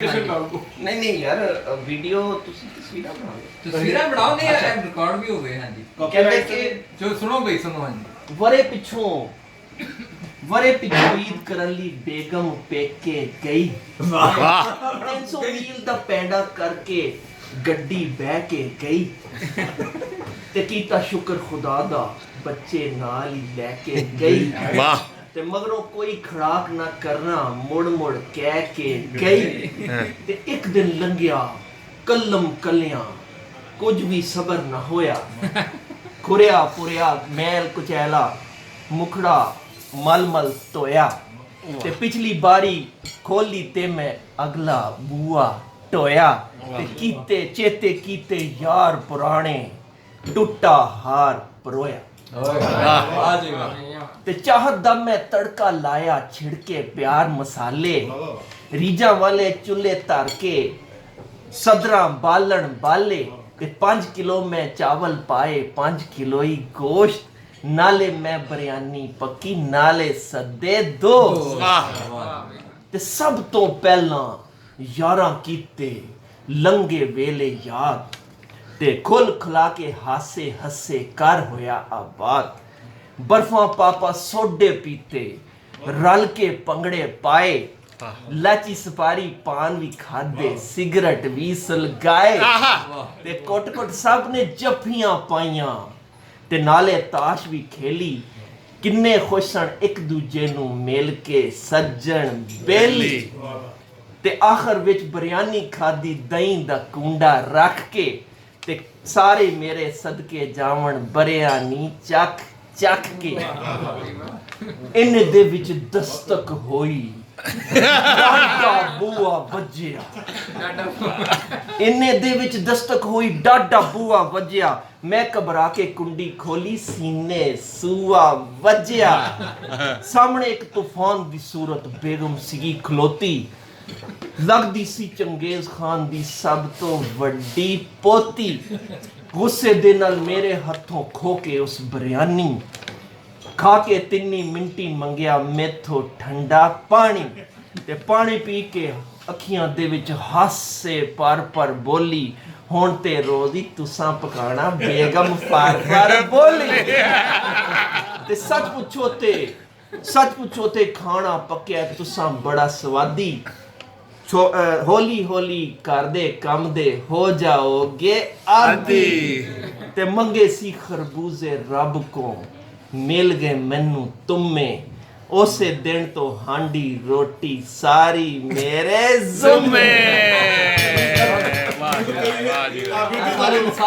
नहीं नहीं यार वीडियो तस्वीरां बनाओ नहीं यार रिकॉर्ड भी हो गए। हाँ जी कहते कि जो सुनो भाई सुनो। हाँ जी वरे पिछों ईद करन ली बेगम पेके गई 300 मील दा पैंडा करके गड्डी बह के गई ते कीता शुक्र खुदा दा बच्चे नाल ही लेके गई ते मगरों कोई खड़ाक ना करना मुड़ मुड़ कह के गई ते एक दिन लंघिया कलम कलियां कुछ भी सबर ना होया खुरिया पुरिया मैल कुचैला मुखड़ा मल मल धोया ते पिछली बारी खोली ते मैं अगला बुआ टोया ते कीते चेते कीते यार पुराने टूटा हार परोया ते चाहत दा मैं तड़का लाया छिड़के प्यार मसाले रीजा वाले चूल्हे तार के सदरा बालन बाले ते 5 किलो मैं चावल पाए 5 किलो ही गोश्त नाले मैं बिरयानी पक्की नाले सदे दो ते सब तो पहला यारां कीते लंगे वेले याद ते खुल खुला के हासे हसे कर होया आबाद बर्फा पापा सोडे पीते रल के पंगड़े पाए लाची सुपारी पान भी खादे सिगरेट भी सुलगाए ते कोट कोट सब ने जफियां पाइयां ते नाले ताश भी खेली किन्ने खुश सन एक दूजे नू मिल के सज्जन बेली ते आखिर विच बिरयानी खादी दही दा कुंडा रख के ते सारे मेरे सदके जावन बिरयानी चख चख के इन दे विच दस्तक होई डाडा बुआ वज्जिया इन्ने दे विच दस्तक हुई डाडा बुआ वज्जिया मैं घबरा के कुंडी खोली सीने सूआ वज्जिया सामने एक तूफान दी सूरत बेगम सीगी खलोती लगदी सी चंगेज खान दी सब तो वड्डी पोती गुस्से दे नाल मेरे हथों खो के उस बिरयानी खा के 3 मिनटी मंगया मेथों ठंडा पानी ते पानी पी के अखियां दे विच हासे पर बोली हुण ते रोज़ी तुसां पकाना बेगम पर बोली ते सच पुछो ते खाना पक्या तुसां बड़ा स्वादी होली होली कर दे कम दे हो जाओगे आदी ते मंगे सी खरबूजे रब को मिल गए मैनू तुम्हें उसे दिन तो हांडी रोटी सारी मेरे ज़ुम्मे।